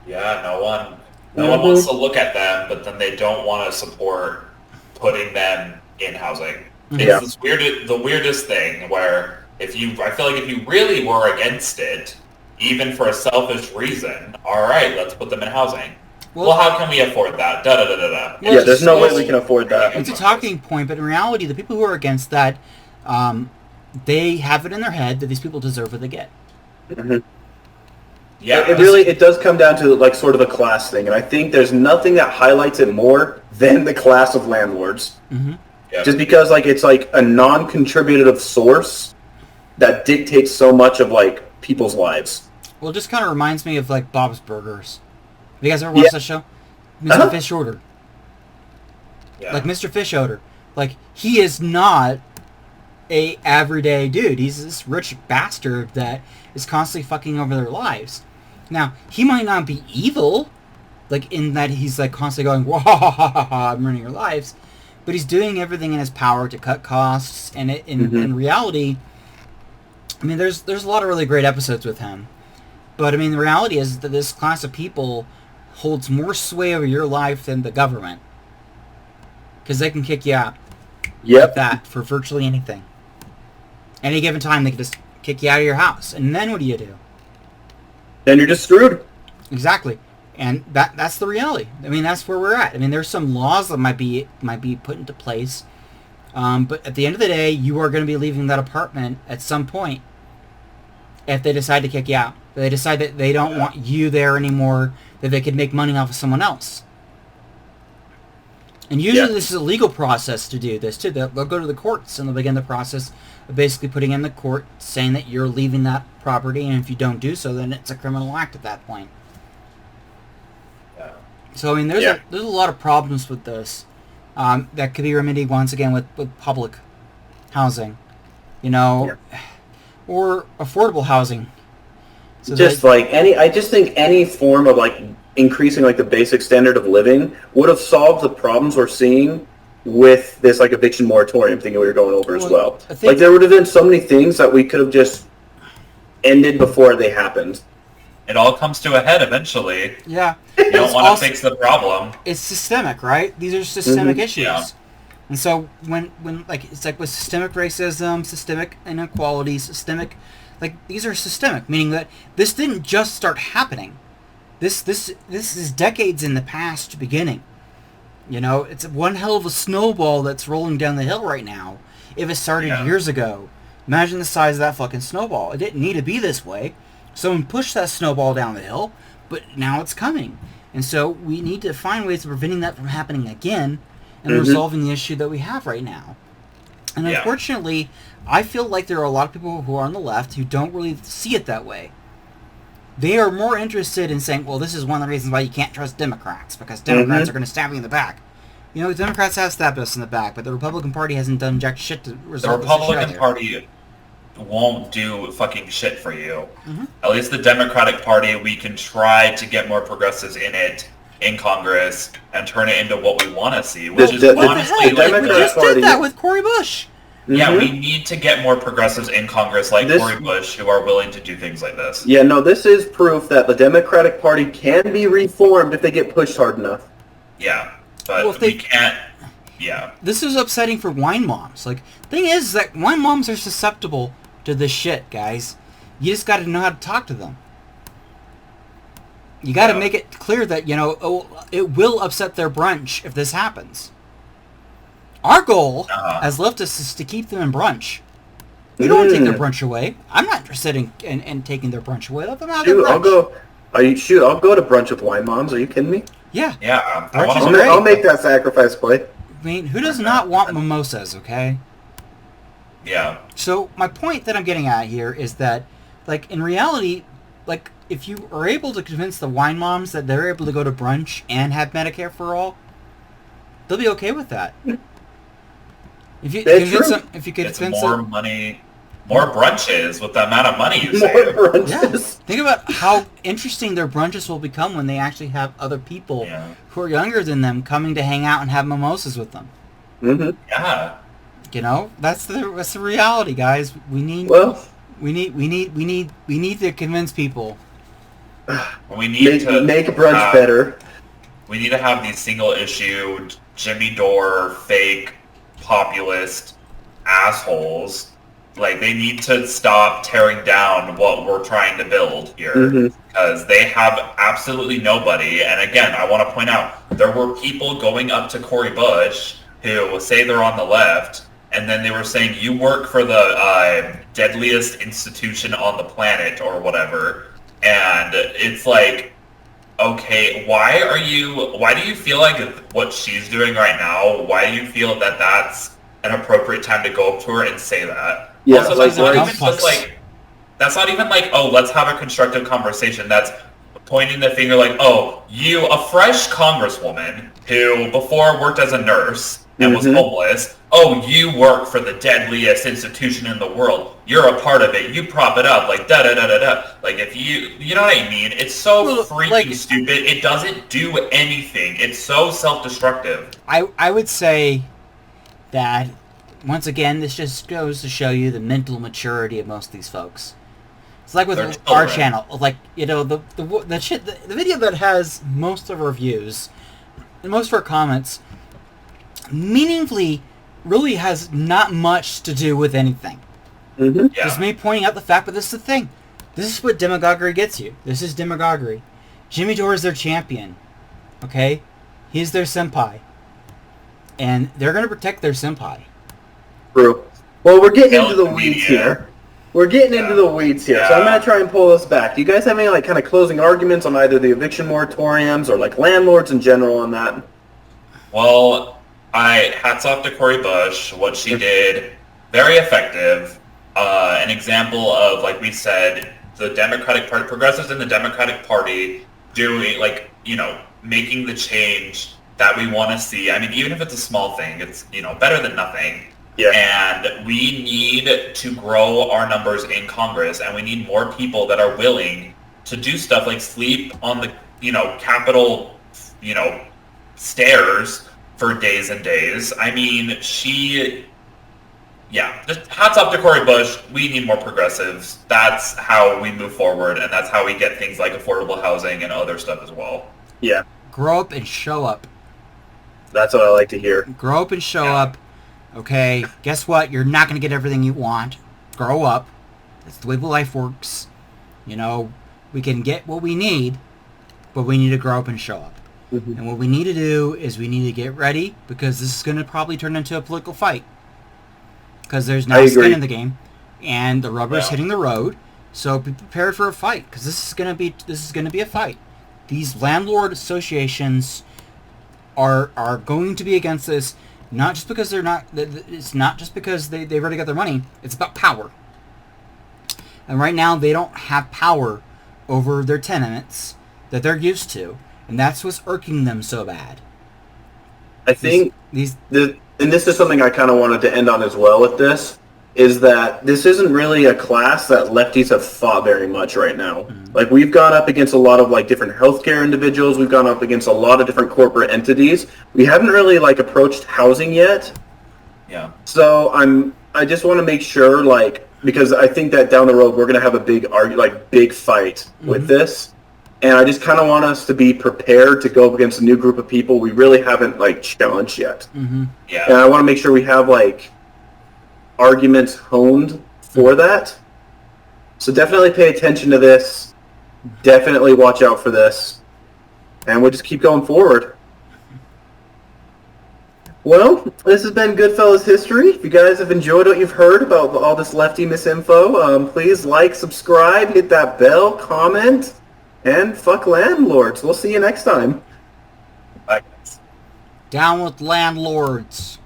Yeah, no one wants to look at them, but then they don't want to support putting them in housing. It's the weirdest thing where I feel like if you really were against it, even for a selfish reason, all right, let's put them in housing. Well, how can we afford that? Yeah, there's no way we can afford that. It's a talking point, but in reality, the people who are against that, they have it in their head that these people deserve what they get. Yeah, it does come down to, like, sort of a class thing, and I think there's nothing that highlights it more than the class of landlords. Just because, like, it's like a non-contributive source that dictates so much of, like, people's lives. Well, it just kind of reminds me of, like, Bob's Burgers. Have you guys ever watched that show? Mr. Fish Order. Like, Mr. Fish Order. Like, he is not a everyday dude. He's this rich bastard that is constantly fucking over their lives. Now, he might not be evil, like, in that he's, like, constantly going, wah, I'm ruining your lives, but he's doing everything in his power to cut costs, and in reality, I mean, there's a lot of really great episodes with him, but, I mean, the reality is that this class of people holds more sway over your life than the government, because they can kick you out like that for virtually anything. Any given time, they can just kick you out of your house, and then what do you do? Then you're just screwed. Exactly. And that's the reality. I mean, that's where we're at. I mean, there's some laws that might be put into place, but at the end of the day, you are going to be leaving that apartment at some point if they decide to kick you out. If they decide that they don't want you there anymore, that they could make money off of someone else. And usually this is a legal process to do this, too. They'll go to the courts, and they'll begin the process of basically putting in the court saying that you're leaving that property, and if you don't do so, then it's a criminal act at that point. So, I mean, there's a lot of problems with this that could be remedied, once again, with public housing, or affordable housing. So I just think any form of, like, increasing, like, the basic standard of living would have solved the problems we're seeing with this, like, eviction moratorium thing that we were going over as well. Like, there would have been so many things that we could have just ended before they happened. It all comes to a head eventually. Yeah. You don't want to fix the problem. It's systemic, right? These are systemic issues. Yeah. And so when it's like with systemic racism, systemic inequality, systemic, like, these are systemic, meaning that this didn't just start happening. This is decades in the past beginning. It's one hell of a snowball that's rolling down the hill right now. If it started years ago, imagine the size of that fucking snowball. It didn't need to be this way. Someone pushed that snowball down the hill, but now it's coming. And so we need to find ways of preventing that from happening again and resolving the issue that we have right now. And unfortunately, I feel like there are a lot of people who are on the left who don't really see it that way. They are more interested in saying, well, this is one of the reasons why you can't trust Democrats, because Democrats are going to stab you in the back. Democrats have stabbed us in the back, but the Republican Party hasn't done jack shit to resolve this issue. The Republican Party won't do fucking shit for you. At least the Democratic Party, we can try to get more progressives in Congress and turn it into what we want to see, which is honestly, we just did that with Cory Bush. Yeah, we need to get more progressives in Congress like Cory Bush who are willing to do things like this. Yeah, no, this is proof that the Democratic Party can be reformed if they get pushed hard enough. Yeah. But Well, if we they- can't. Yeah. This is upsetting for wine moms. Like, thing is that wine moms are susceptible to this shit, guys. You just got to know how to talk to them. You got to make it clear that, it will upset their brunch if this happens. Our goal as leftists is to keep them in brunch. We don't want to take their brunch away. I'm not interested in taking their brunch away. Let them have their brunch. I'll go to brunch with wine moms. Are you kidding me? Yeah. Yeah. Brunch is wanna- great. I'll make that sacrifice, boy. I mean, who does not want mimosas, okay? Yeah. So my point that I'm getting at here is that, like, in reality, like, if you are able to convince the wine moms that they're able to go to brunch and have Medicare for all, they'll be okay with that. If you That's convince true. them, if you could It's convince more them, money, more brunches with the amount of money you More save. brunches. yeah. Think about how interesting their brunches will become when they actually have other people who are younger than them coming to hang out and have mimosas with them. Mm-hmm. Yeah. That's the reality, guys. We need to convince people. We need to make brunch have- better. We need to have these single-issued Jimmy Dore fake populist assholes. Like, they need to stop tearing down what we're trying to build here, because they have absolutely nobody. And again, I want to point out, there were people going up to Cory Bush who say they're on the left, and then they were saying, you work for the deadliest institution on the planet, or whatever. And it's like, okay, why do you feel like what she's doing right now, why do you feel that that's an appropriate time to go up to her and say that? Yeah, Also, like, that's not even like, oh, let's have a constructive conversation. That's pointing the finger like, oh, you, a fresh congresswoman who before worked as a nurse and was homeless, oh, you work for the deadliest institution in the world. You're a part of it. You prop it up, like da-da-da-da-da. Like, if you know what I mean? It's so freaking stupid. It doesn't do anything. It's so self-destructive. I would say that, once again, this just goes to show you the mental maturity of most of these folks. It's like with They're our children. channel. Like, the video that has most of our views and most of our comments meaningfully really has not much to do with anything. Yeah. Just me pointing out the fact, but this is the thing. This is what demagoguery gets you. This is demagoguery. Jimmy Dore is their champion. Okay? He's their senpai. And they're going to protect their senpai. True. Well, we're getting into the Media. weeds here. We're getting into the weeds here, so I'm Yeah. going to try and pull us back. Do you guys have any, like, kind of closing arguments on either the eviction moratoriums or, like, landlords in general on that? Well, hats off to Cory Bush. What she did, very effective. An example of, like we said, the Democratic Party, progressives in the Democratic Party doing, like, making the change that we want to see. I mean, even if it's a small thing, it's, better than nothing. Yeah. And we need to grow our numbers in Congress, and we need more people that are willing to do stuff like sleep on the, Capitol, stairs for days and days. I mean, just hats off to Cory Bush. We need more progressives. That's how we move forward, and that's how we get things like affordable housing and other stuff as well. Yeah. Grow up and show up. That's what I like to hear. Grow up and show up. Okay, guess what? You're not going to get everything you want. Grow up. That's the way life works. We can get what we need, but we need to grow up and show up. And what we need to do is we need to get ready, because this is going to probably turn into a political fight. Because there's no skin in the game, and the rubber is hitting the road. So be prepared for a fight, because this is going to be a fight. These landlord associations are going to be against this, not just because they're not. It's not just because they've already got their money. It's about power. And right now they don't have power over their tenements that they're used to, and that's what's irking them so bad. I think and this is something I kind of wanted to end on as well with this, is that this isn't really a class that lefties have fought very much right now. Like, we've gone up against a lot of, like, different healthcare individuals. We've gone up against a lot of different corporate entities. We haven't really, like, approached housing yet. Yeah. So I just want to make sure, like, because I think that down the road we're going to have a big fight with this. And I just kind of want us to be prepared to go up against a new group of people we really haven't like challenged yet. Mm-hmm. Yeah. And I want to make sure we have like arguments honed for that. So definitely pay attention to this. Definitely watch out for this. And we'll just keep going forward. Well, this has been Goodfellas History. If you guys have enjoyed what you've heard about all this lefty misinfo, please like, subscribe, hit that bell, comment, and fuck landlords. We'll see you next time. Bye. Down with landlords.